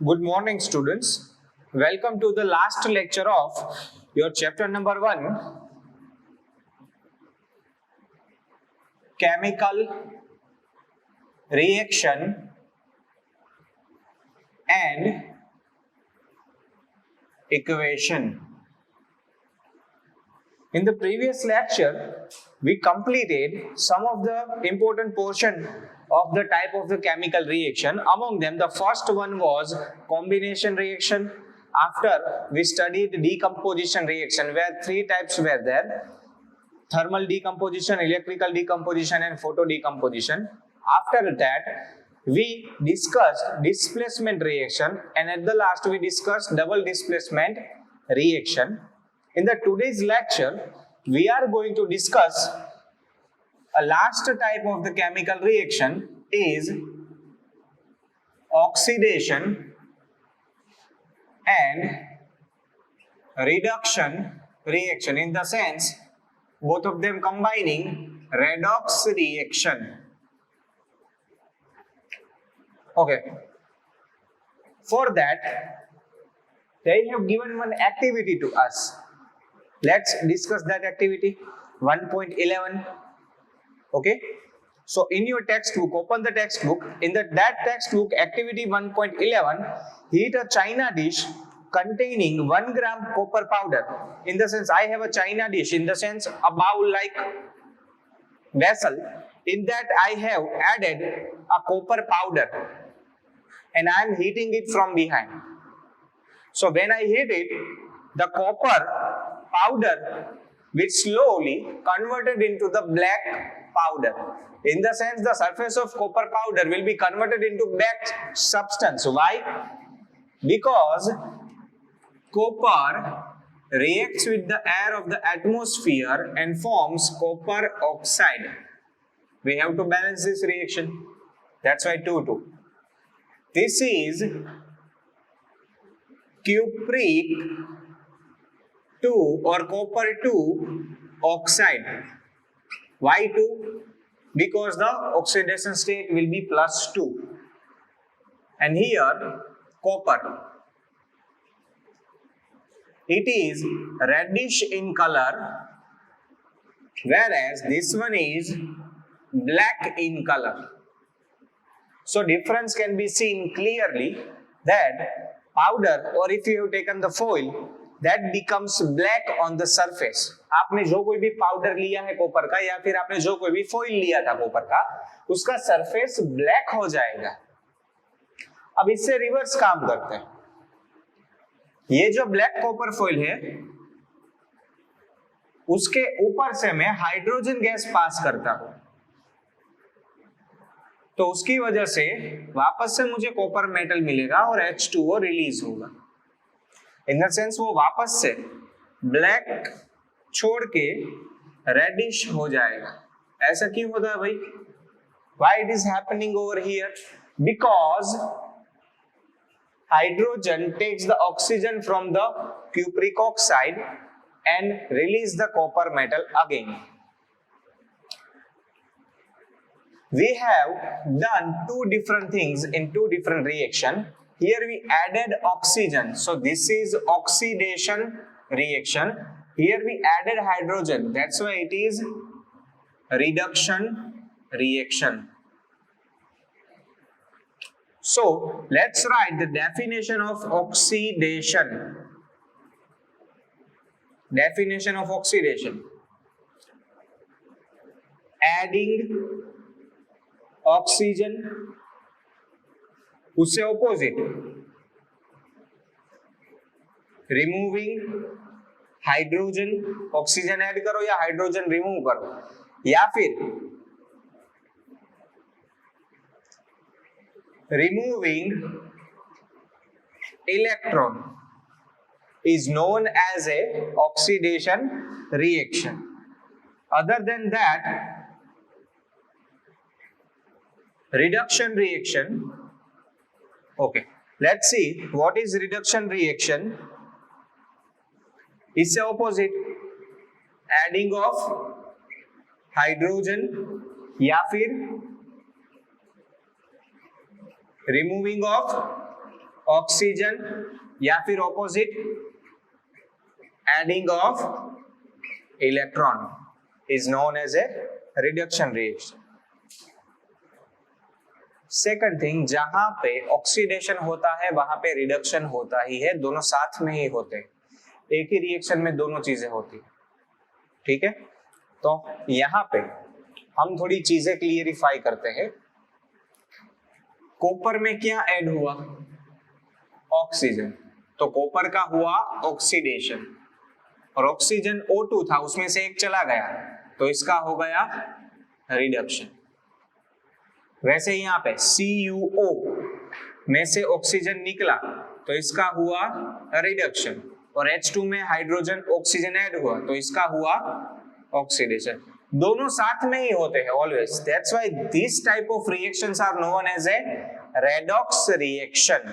Good morning, students. Welcome to the last lecture of your chapter number 1, Chemical Reaction and Equation. In the previous lecture, we completed some of the important portion of the type of the chemical reaction. Among them, the first one was combination reaction. After we studied decomposition reaction, where three types were there: thermal decomposition, electrical decomposition, and photo decomposition. After that, we discussed displacement reaction, and at the last we discussed double displacement reaction. In the today's lecture, we are going to discuss a last type of the chemical reaction is oxidation and reduction reaction, in the sense both of them combining redox reaction. Okay. For that, they have given one activity to us. Let's discuss that activity. 1.11. Okay. So in your textbook, open the textbook. In that textbook, activity 1.11, heat a china dish containing 1 gram copper powder. In the sense, I have a china dish, in the sense a bowl like vessel. In that I have added a copper powder and I am heating it from behind. So when I heat it, the copper powder will slowly converted into the black powder. In the sense, the surface of copper powder will be converted into black substance. Why? Because copper reacts with the air of the atmosphere and forms copper oxide. We have to balance this reaction. That's why 2:2. This is cupric 2 or copper 2 oxide. Why 2? Because the oxidation state will be +2. And here copper, it is reddish in color, whereas this one is black in color. So difference can be seen clearly that powder, or if you have taken the foil, that becomes black on the surface. आपने जो कोई भी powder लिया है copper का, या फिर आपने जो कोई भी फॉइल लिया था कॉपर का, उसका सरफेस ब्लैक हो जाएगा. अब इससे रिवर्स काम करते हैं. ये जो ब्लैक कॉपर फॉइल है, उसके ऊपर से मैं हाइड्रोजन गैस पास करता हूं, तो उसकी वजह से वापस से मुझे कॉपर मेटल मिलेगा और H2O रिलीज होगा. इन द सेंस वो वापस से ब्लैक छोड़ के रेडिश हो जाएगा. ऐसा क्यों होता है भाई? Why it is happening over here? Because hydrogen takes the oxygen from the cupric oxide and release the copper metal again. We have done two different things in two different reactions. Here we added oxygen, so this is oxidation reaction. Here we added hydrogen, that's why it is reduction reaction. So let's write the definition of oxidation. Definition of oxidation: adding oxygen, उससे opposite removing hydrogen. Oxygen add करो या hydrogen remove करो, या फिर removing electron is known as a oxidation reaction. Other than that, reduction reaction. Okay, let's see what is reduction reaction. इससे opposite adding of hydrogen या फिर removing of oxygen या फिर opposite adding of electron is known as a reduction reaction. Second thing, जहां पे oxidation होता है वहां पे रिडक्शन होता ही है, दोनों साथ में ही होते हैं, एक ही रिएक्शन में दोनों चीजें होती है। ठीक है, तो यहां पे हम थोड़ी चीजें क्लियरिफाई करते हैं। कॉपर में क्या ऐड हुआ? ऑक्सीजन, तो कॉपर का हुआ ऑक्सीडेशन, और ऑक्सीजन O2 था, उसमें से एक चला गया, तो इसका हो गया रिडक्शन। वैसे यहाँ पे CuO में से ऑक्सीजन निकला, तो इसका हुआ रिडक्शन, और H2 में हाइड्रोजन ऑक्सीजन ऐड हुआ, तो इसका हुआ ऑक्सीडेशन। दोनों साथ में ही होते हैं always, that's why this type of reactions are known as a redox reaction.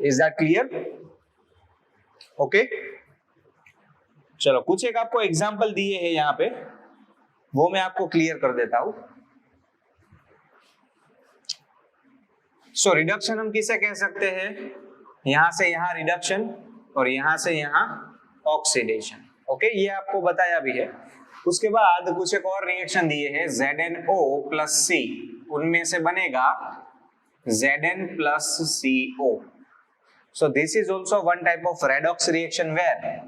Is that clear? Okay, चलो कुछ एक आपको एग्जांपल दिए हैं यहाँ पे, वो मैं आपको क्लियर कर देता हूं। सो रिडक्शन हम किसे कह सकते हैं? यहां से यहां रिडक्शन और यहां से यहां ऑक्सीडेशन। ओके, ये आपको बताया भी है। उसके बाद कुछ एक और रिएक्शन दिए हैं, ZnO प्लस C, उनमें से बनेगा Zn+CO। So this is also one type of redox reaction where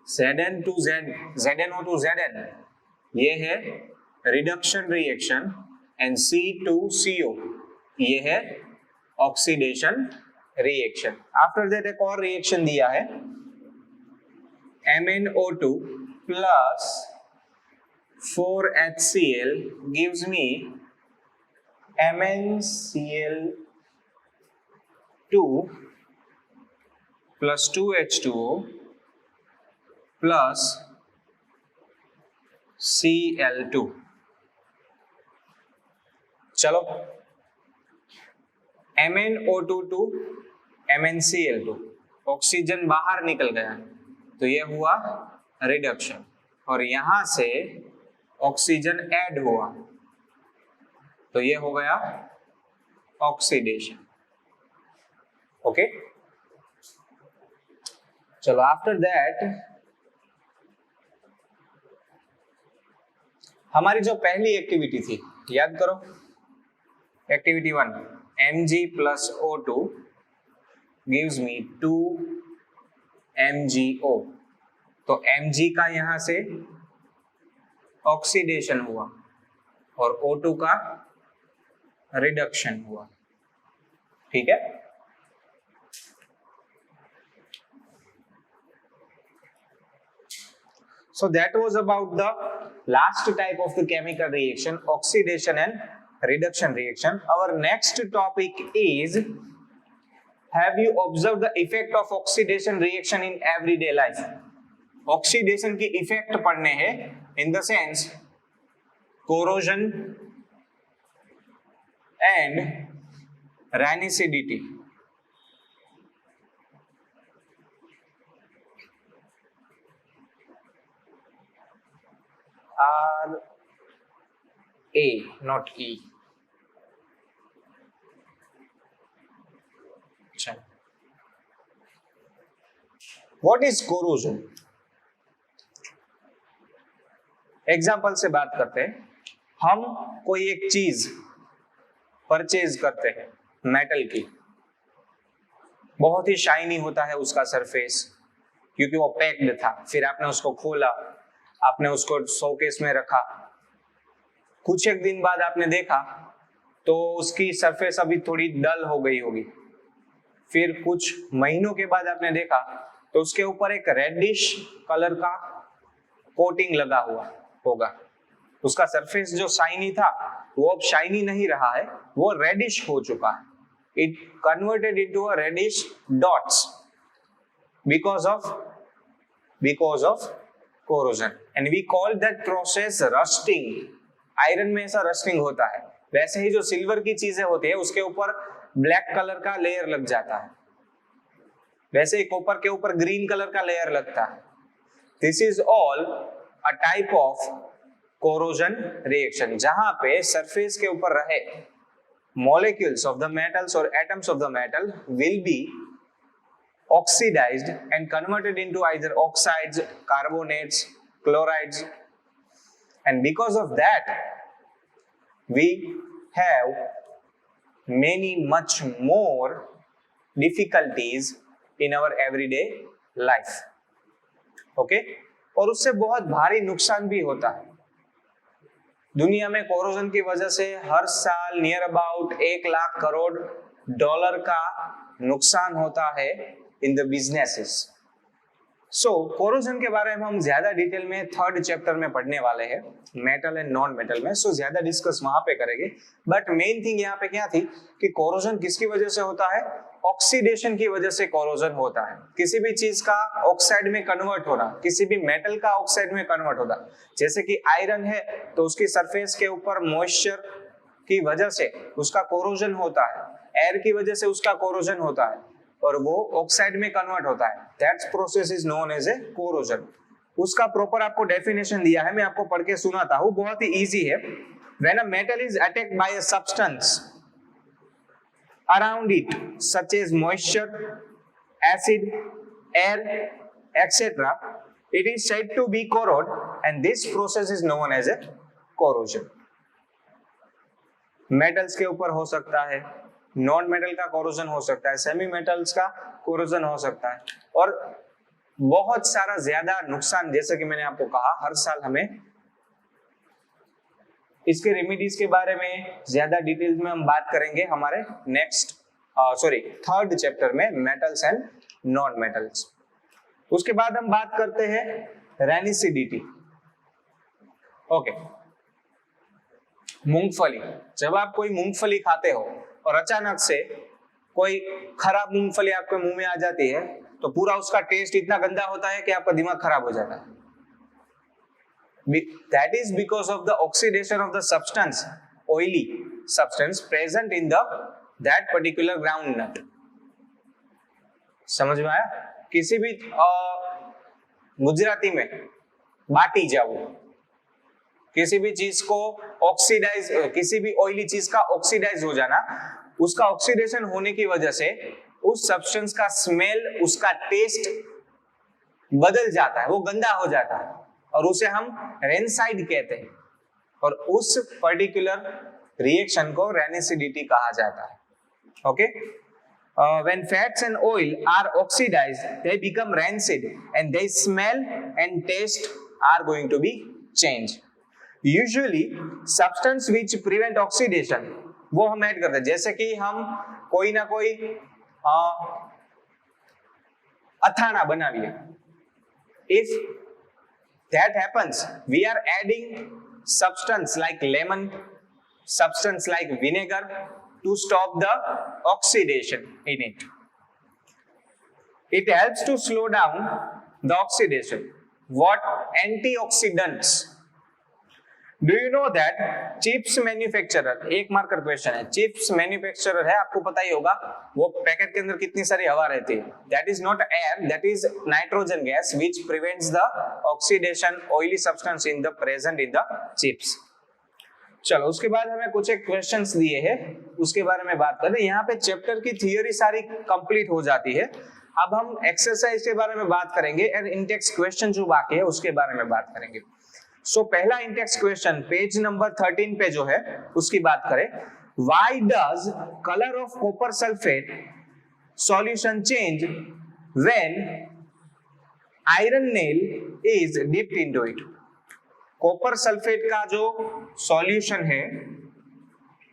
Zn to Z, ZnO to Zn, ये है reduction reaction, and C to CO, ये है ऑक्सीडेशन रिएक्शन। आफ्टर दैट एक और रिएक्शन दिया है, MnO2 plus 4HCl gives me MnCl2 plus 2H2O plus Cl2। चलो, MnO2 to MnCl2, oxygen बाहर निकल गया, तो ये हुआ रिडक्शन, और यहां से ऑक्सीजन ऐड हुआ, तो ये हो गया ऑक्सीडेशन। ओके, चलो आफ्टर दैट हमारी जो पहली एक्टिविटी थी, याद करो, activity 1, Mg plus O2 gives me 2 MgO, तो Mg का यहां से ऑक्सीडेशन हुआ और O2 का रिडक्शन हुआ। ठीक है, so that was about the last type of the chemical reaction, oxidation and reduction reaction. Our next topic is, have you observed the effect of oxidation reaction in everyday life? Oxidation की effect पढ़ने हैं, in the sense corrosion and rancidity। RA, not E। What is corrosion? Example से बात करते हैं। हम कोई एक चीज परचेज करते हैं मेटल की, बहुत ही शाइनी होता है उसका सरफेस, क्योंकि वो पैक्ड था, फिर आपने उसको खोला, आपने उसको शोकेस में रखा, कुछ एक दिन बाद आपने देखा तो उसकी सरफेस अभी थोड़ी डल हो गई होगी, फिर कुछ महीनों के बाद आपने देखा तो उसके ऊपर एक रेडिश कलर का कोटिंग लगा हुआ होगा, उसका सरफेस जो शाइनी था वो अब शाइनी नहीं रहा है, वो रेडिश हो चुका है, it converted into a reddish dots because of corrosion, and we call that process rusting। Iron में ऐसा रस्टिंग होता है, वैसे ही जो सिल्वर की चीजें होती है उसके ऊपर ब्लैक कलर का लेयर लग जाता है, वैसे ही कॉपर के ऊपर ग्रीन कलर का लेयर लगता है। This is all a type of corrosion reaction, जहां पे सरफेस के ऊपर रहे molecules of the metals or atoms of the metal will be oxidized and converted into either oxides, carbonates, chlorides, and because of that we have much more difficulties in our everyday life. Okay और उससे बहुत भारी नुकसान भी होता है। दुनिया में कोरोजन की वजह से हर साल near about 1 lakh crore dollar का नुकसान होता है in the businesses. So corrosion के बारे में हम ज्यादा डिटेल में 3rd चैप्टर में पढ़ने वाले हैं, मेटल एंड नॉन मेटल में। सो ज्यादा डिस्कस वहां पे करेंगे, बट मेन थिंग यहाँ पे क्या थी कि कोरोजन किसकी वजह से होता है? ऑक्सीडेशन की वजह से कोरोजन होता है। किसी भी चीज का ऑक्साइड में कन्वर्ट होना, किसी भी मेटल का ऑक्साइड में कन्वर्ट होना, जैसे कि आयरन है तो उसकी सरफेस के ऊपर मॉइस्चर की वजह से उसका कोरोजन होता है, एयर की वजह से उसका कोरोजन होता है और वो ऑक्साइड में कन्वर्ट होता है। That's process is known as a corrosion. उसका प्रॉपर आपको डेफिनेशन दिया है, मैं आपको पढ़ के सुनाता हूं, बहुत ही इजी है। When a metal is attacked by a substance around it such as moisture, acid, air, etc., it is said to be corrode and this process is known as a corrosion. Metals के ऊपर हो सकता है, non metal का corrosion हो सकता है, semi metals का कोरोजन हो सकता है और बहुत सारा ज्यादा नुकसान, जैसे कि मैंने आपको कहा, हर साल हमें इसके रेमेडीज के बारे में ज्यादा डिटेल में हम बात करेंगे हमारे नेक्स्ट 3rd चैप्टर में, मेटल्स एंड नॉन मेटल्स। उसके बाद हम बात करते हैं रेनिसिडिटी। ओके, मूंगफली। जब आप कोई मूंगफली खाते हो और अचानक से कोई खराब मूंगफली आपके मुंह में आ जाती है तो पूरा उसका टेस्ट इतना गंदा होता है कि आपका दिमाग खराब हो जाता है। That is because of the oxidation of the substance, oily substance present in that particular groundnut. समझ में आया? किसी भी गुजराती में बाटी जाओ, किसी भी चीज को ऑक्सीडाइज, किसी भी ऑयली चीज का ऑक्सीडाइज हो जाना, उसका ऑक्सीडेशन होने की वजह से उस सब्सटेंस का स्मेल, उसका टेस्ट बदल जाता है, वो गंदा हो जाता है और उसे हम रेनसाइड कहते हैं और उस पर्टिकुलर रिएक्शन को रेनिसिडिटी कहा जाता है। Okay, when fats and oil are oxidized they become rancid and their smell and taste are going to be changed. Usually substance which prevent oxidation वो हम ऐड करते हैं, जैसे कि हम कोई ना कोई अथाना बनाविए, if that happens we are adding substance like lemon, substance like vinegar to stop the oxidation in it. It helps to slow down the oxidation. What antioxidants? Do you know that chips manufacturer, एक marker question है, chips manufacturer है, आपको पता ही होगा, वो packet के अंदर कितनी सारी हवा रहती है। That is not air, that is nitrogen gas which prevents the oxidation oily substance in the present in the chips. चलो, उसके बाद हमें कुछ एक क्वेश्चंस दिए हैं, उसके बारे में बात करें। यहाँ पे चैप्टर की थियोरी सारी कंप्लीट हो जाती है। अब हम एक्सरसाइज के बारे में बात करेंगे और इंटेक्स क्वेश्चन जो बाकी है उसके बारे में बात करेंगे। सो पहला इंटेक्स क्वेश्चन पेज नंबर 13 पे जो है उसकी बात करें। Why does color of copper sulfate solution change when iron nail is dipped into it? Copper sulphate का जो सॉल्यूशन है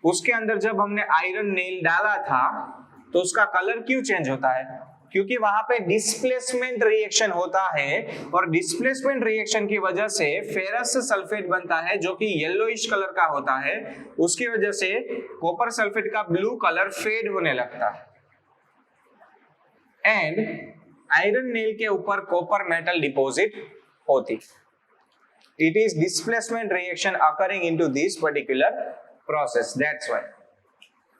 उसके अंदर जब हमने आयरन नेल डाला था तो उसका कलर क्यों चेंज होता है? क्योंकि वहां पे डिस्प्लेसमेंट रिएक्शन होता है और डिस्प्लेसमेंट रिएक्शन की वजह से फेरस सल्फेट बनता है जो कि येलोइश कलर का होता है। उसकी वजह से कॉपर सल्फेट का ब्लू कलर फेड होने लगता है एंड आयरन नेल के ऊपर कॉपर मेटल डिपॉजिट होती। It is displacement reaction occurring into this particular process. That's why.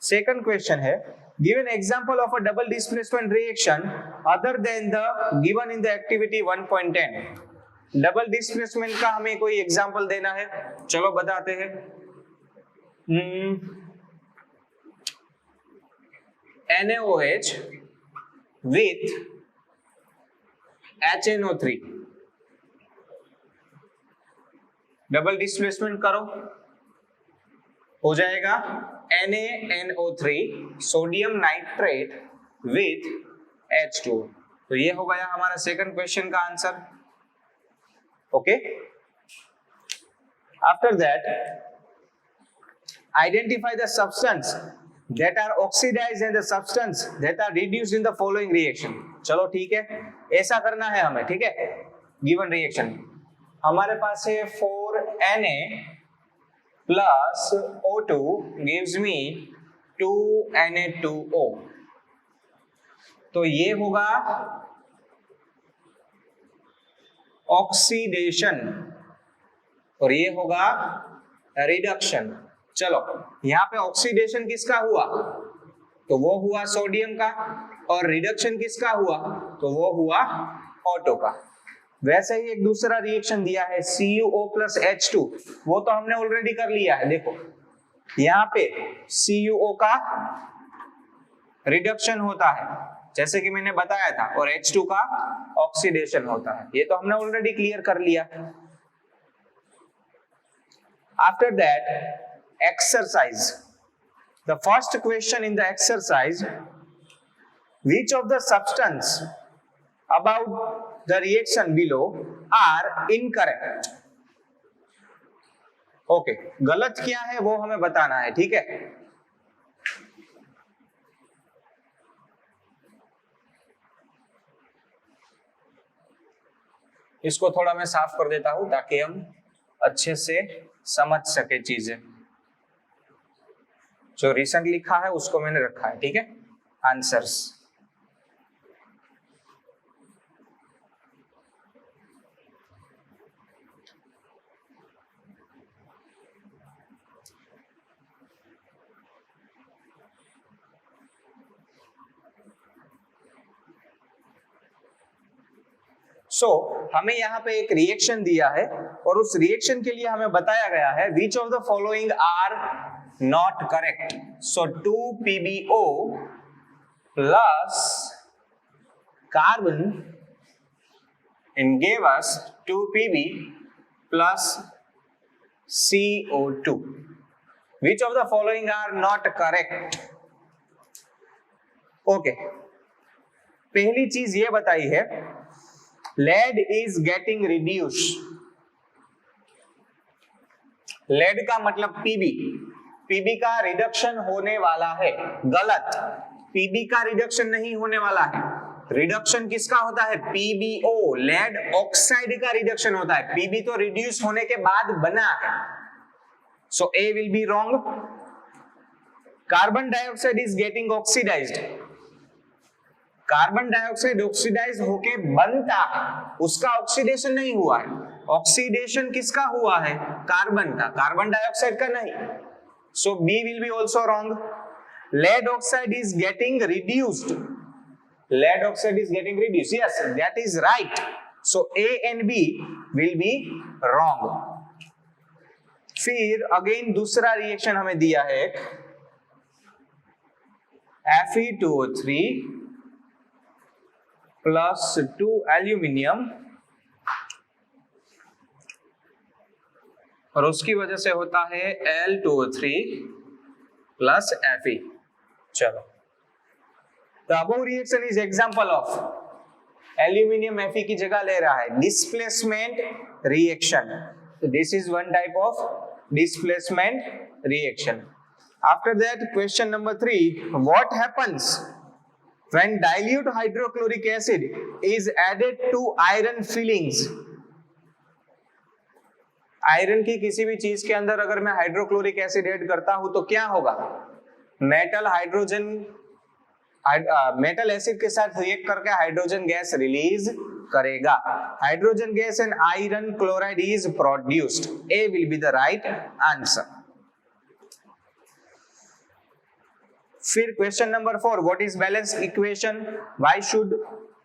Second question है, give an example of a double displacement reaction other than the given in the activity 1.10. Double displacement का हमें कोई example देना है, चलो बताते हैं। NaOH with HNO3, double displacement करो, हो जाएगा NaNO3 sodium nitrate with H2। तो ये हो गया हमारा सेकंड क्वेश्चन का answer. Okay, after that identify the substance that are oxidized and the substance that are reduced in the following reaction। चलो ठीक है, ऐसा करना है हमें, ठीक है। गिवन रिएक्शन हमारे पास है 4Na plus O2 gives me 2Na2O। तो ये होगा ऑक्सीडेशन और ये होगा रिडक्शन। चलो यहाँ पे ऑक्सीडेशन किसका हुआ, तो वो हुआ सोडियम का, और रिडक्शन किसका हुआ, तो वो हुआ O2 का। वैसे ही एक दूसरा रिएक्शन दिया है CuO plus H2, वो तो हमने ऑलरेडी कर लिया है। देखो यहाँ पे CuO का रिडक्शन होता है जैसे कि मैंने बताया था, और H2 का ऑक्सीडेशन होता है, ये तो हमने ऑलरेडी क्लियर कर लिया। After that exercise, the first question in the exercise, which of the substance about the reaction below are incorrect। Okay, गलत क्या है वो हमें बताना है, ठीक है। इसको थोड़ा मैं साफ कर देता हूं ताकि हम अच्छे से समझ सके चीजें। जो रिसेंट लिखा है उसको मैंने रखा है, ठीक है, आंसर्स। हमें यहाँ पे एक रिएक्शन दिया है और उस रिएक्शन के लिए हमें बताया गया है which of the following are not correct। So 2PbO plus carbon and gave us 2Pb plus CO2। Which of the following are not correct? Okay, पहली चीज ये बताई है lead is getting reduced। lead का मतलब Pb, पीबी का reduction होने वाला है, गलत। पीबी का रिडक्शन नहीं होने वाला है। रिडक्शन किसका होता है, पीबीओ, लेड ऑक्साइड का रिडक्शन होता है। पीबी तो रिड्यूस होने के बाद बना है, so A will be wrong. Carbon dioxide is getting oxidised. Carbon dioxide oxidise होके बनता है, उसका ऑक्सीडेशन नहीं हुआ है। ऑक्सीडेशन किसका हुआ है, कार्बन का, कार्बन डाइऑक्साइड का नहीं। So B will be also wrong। Lead oxide is getting reduced। Lead oxide is getting reduced। Yes, that is right। So A and B will be wrong। फिर again दूसरा reaction हमें दिया है Fe2O3 plus 2 aluminium, और उसकी वजह से होता है Al2O3 plus Fe। चलो, the above reaction is example of aluminium Fe की जगह ले रहा है, displacement reaction. This is one type of displacement reaction. After that question number 3, what happens when dilute hydrochloric acid is added to iron fillings। Iron की किसी भी चीज के अंदर अगर मैं हाइड्रोक्लोरिक एसिड ऐड करता हूं तो क्या होगा, मेटल हाइड्रोजन मेटल एसिड के साथ रिएक्ट करके हाइड्रोजन गैस रिलीज करेगा। Hydrogen gas and iron chloride is produced. A will be the right answer. फिर question number 4, what is balanced equation, why should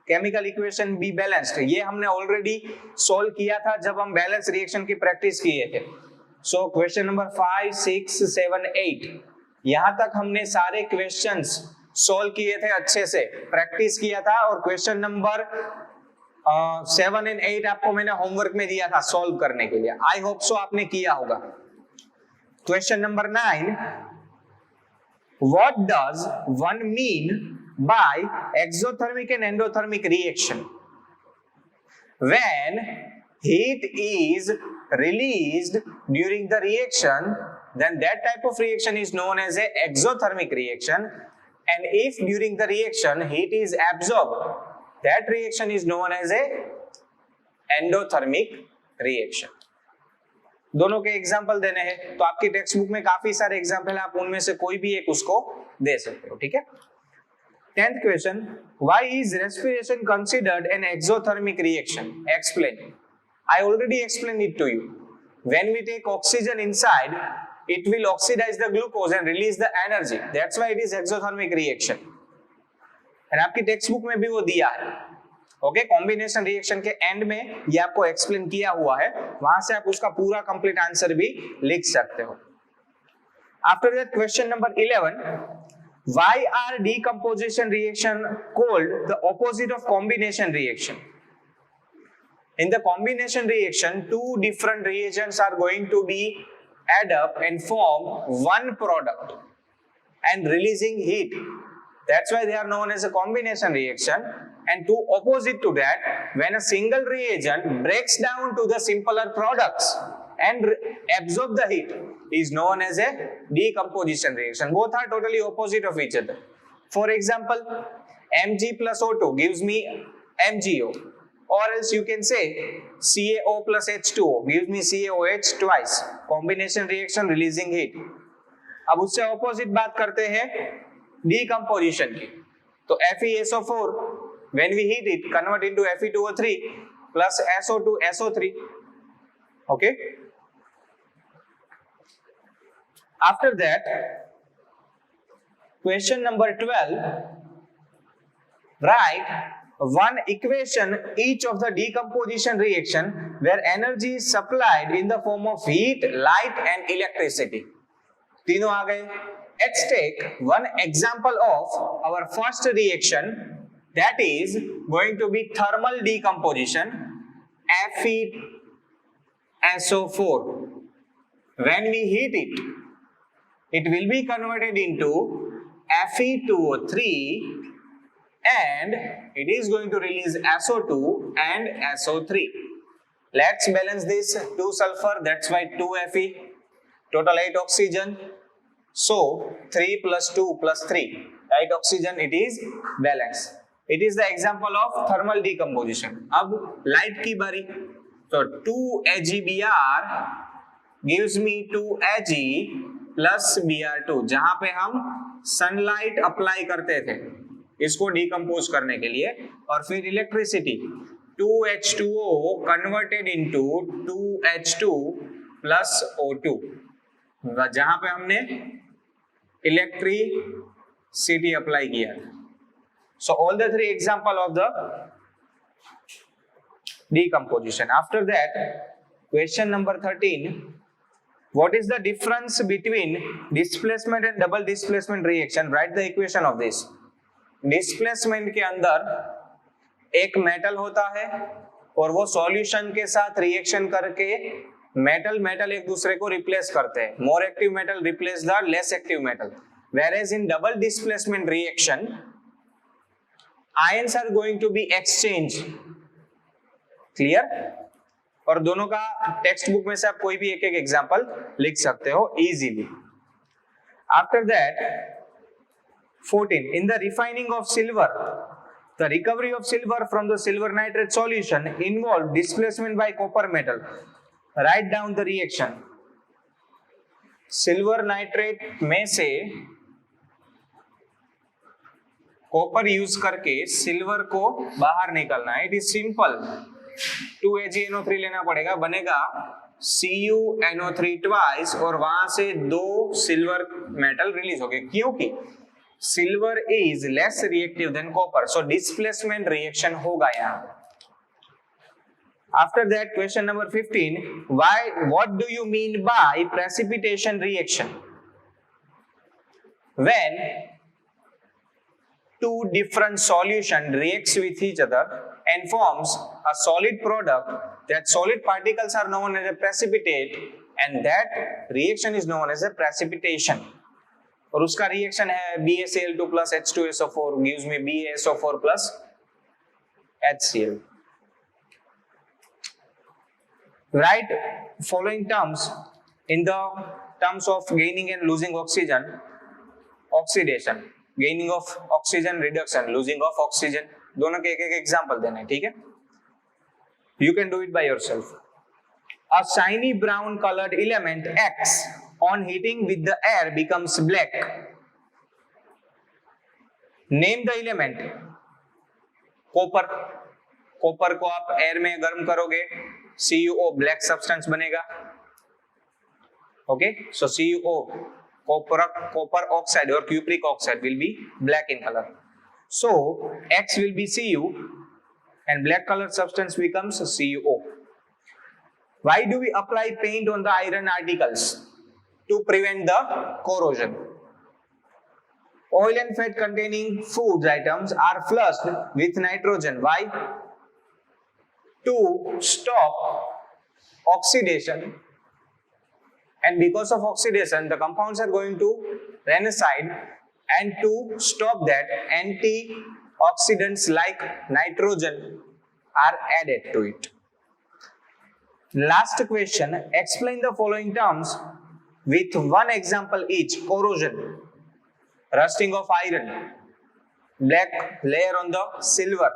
chemical equation be balanced. ये हमने already solve किया था जब हम balance reaction की practice किए थे। सो क्वेश्चन नंबर 5, 6, 7, 8, यहां तक हमने सारे क्वेश्चंस सॉल्व किए थे अच्छे से, प्रैक्टिस किया था, और क्वेश्चन नंबर 7 एंड 8 आपको मैंने होमवर्क में दिया था सॉल्व करने के लिए। आई होप सो आपने किया होगा। Question number 9, what does one mean by exothermic and endothermic reaction? When heat is released during the reaction, then that type of reaction is known as a exothermic reaction, and if during the reaction heat is absorbed, that reaction is known as a endothermic reaction. दोनों के example देने हैं, तो आपकी text book में काफी सारे example है, आप उनमें से कोई भी एक उसको दे सकते हो, ठीक है। 10th question, why is respiration considered an exothermic reaction? Explain. I already explained it to you. When we take oxygen inside, it will oxidize the glucose and release the energy. That's why it is exothermic reaction. and आपकी text book में भी वो दिया है। Okay, combination reaction के and में ये आपको एक्सप्लेन किया हुआ है, वहां से आप उसका पूरा कंप्लीट आंसर भी लिख सकते हो। After that question number 11, why are decomposition reaction called the opposite of combination reaction? In the combination reaction, two different reagents are going to be add up and form one product and releasing heat. That's why they are known as a combination reaction. And to opposite to that, when a single reagent breaks down to the simpler products and absorb the heat, is known as a decomposition reaction. Both are totally opposite of each other. For example, Mg plus O2 gives me MgO, or else you can say CaO plus H2O gives me CaOH twice. Combination reaction releasing heat. अब उससे opposite बात करते हैं decomposition की, तो FeSO4 when we heat it convert into Fe2O3 plus SO2 SO3. Okay. After that, question number 12, write one equation each of the decomposition reaction where energy is supplied in the form of heat, light and electricity. तीनों आ गए। Let's take one example of our first reaction, that is going to be thermal decomposition, FeSO4. When we heat it, it will be converted into Fe2O3 and it is going to release SO2 and SO3. Let's balance this, 2 sulfur, that's why 2 Fe, total 8 oxygen. So 3 plus 2 plus 3, 8 oxygen, it is balanced. It is the example of thermal decomposition. अब light की बारी, तो 2 AgBr gives me 2 Ag plus Br2, जहां पे हम sunlight apply करते थे इसको डिकम्पोज करने के लिए, और फिर electricity 2H2O converted into 2H2 plus O2, जहां पे हमने इलेक्ट्रिसिटी अप्लाई किया। So all the 3 example of the decomposition. After that, question number 13, what is the difference between displacement and double displacement reaction? Write the equation of this. Displacement के अंदर एक metal होता है और वो सॉल्यूशन के साथ रिएक्शन करके मेटल एक दूसरे को रिप्लेस करते हैं। More active metal replace the less active metal, whereas in double displacement reaction ions are going to be exchanged. Clear? और दोनों का टेक्स्ट बुक में से आप कोई भी एक एग्जांपल लिख सकते हो easily. After that 14, in the refining of silver, the recovery of silver from the silver nitrate solution involved displacement by copper metal. Write down the reaction. Silver nitrate में से कॉपर यूज करके silver को बाहर निकालना है। It is simple, 2AgNO3 लेना पड़ेगा, बनेगा CuNO3 ट्वाइस, और वहां से 2 सिल्वर मेटल रिलीज हो गए, क्योंकि silver is less reactive than copper, so displacement reaction होगा यहाँ। After that, question number 15, what do you mean by precipitation reaction? When two different solution reacts with each other and forms a solid product, that solid particles are known as a precipitate and that reaction is known as a precipitation. और उसका reaction है BaCl2 plus H2SO4 gives me BaSO4 plus HCl. Write following terms in the terms of gaining and losing oxygen, oxidation, gaining of oxygen, reduction, losing of oxygen. दोनों के एक example देना है, ठीक है? You can do it by yourself. A shiny brown colored element X on heating with the air becomes black. Name the element. Copper. Copper को आप air में गर्म करोगे, CuO black substance बनेगा. Okay, so CuO, copper oxide or cupric oxide will be black in color. So X will be Cu and black colored substance becomes CuO. Why do we apply paint on the iron articles? To prevent the corrosion. Oil and fat containing food items are flushed with nitrogen. Why? To stop oxidation, and because of oxidation the compounds are going to ranocide, and to stop that antioxidants like nitrogen are added to it. Last question, explain the following terms with one example each. Corrosion, rusting of iron, black layer on the silver,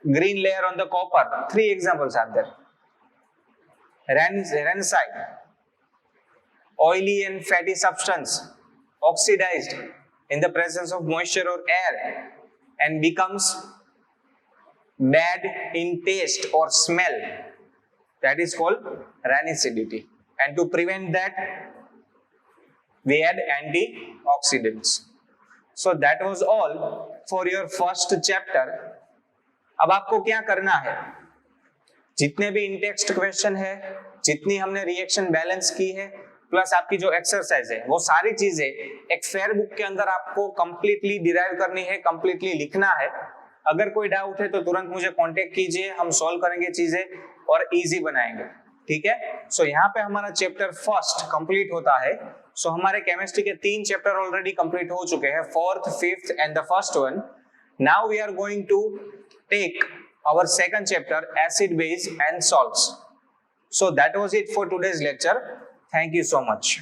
green layer on the copper. 3 examples are there. Ranocide, oily and fatty substance oxidized in the presence of moisture or air and becomes bad in taste or smell. That is called ranicidity. And to prevent that, we add antioxidants. So that was all for your first chapter. अब आपको क्या करना है? जितने भी इन text question है, जितनी हमने रिएक्शन बैलेंस की है, प्लस आपकी जो एक्सरसाइज है, वो सारी चीजें एक फेयर बुक के अंदर आपको कंप्लीटली डिराइव करनी है, कंप्लीटली लिखना है. अगर कोई डाउट है तो तुरंत मुझे कांटेक्ट कीजिए, हम सॉल्व करेंगे चीजें और इजी बनाएंगे, ठीक है? सो यहाँ पे हमारा चैप्टर फर्स्ट कंप्लीट होता है. सो हमारे केमिस्ट्री के 3 चैप्टर ऑलरेडी कंप्लीट हो चुके हैं, 4th, 5th and the first one. Now we are going to take our second chapter, acid, base and salts. So that was it for today's lecture. Thank you so much.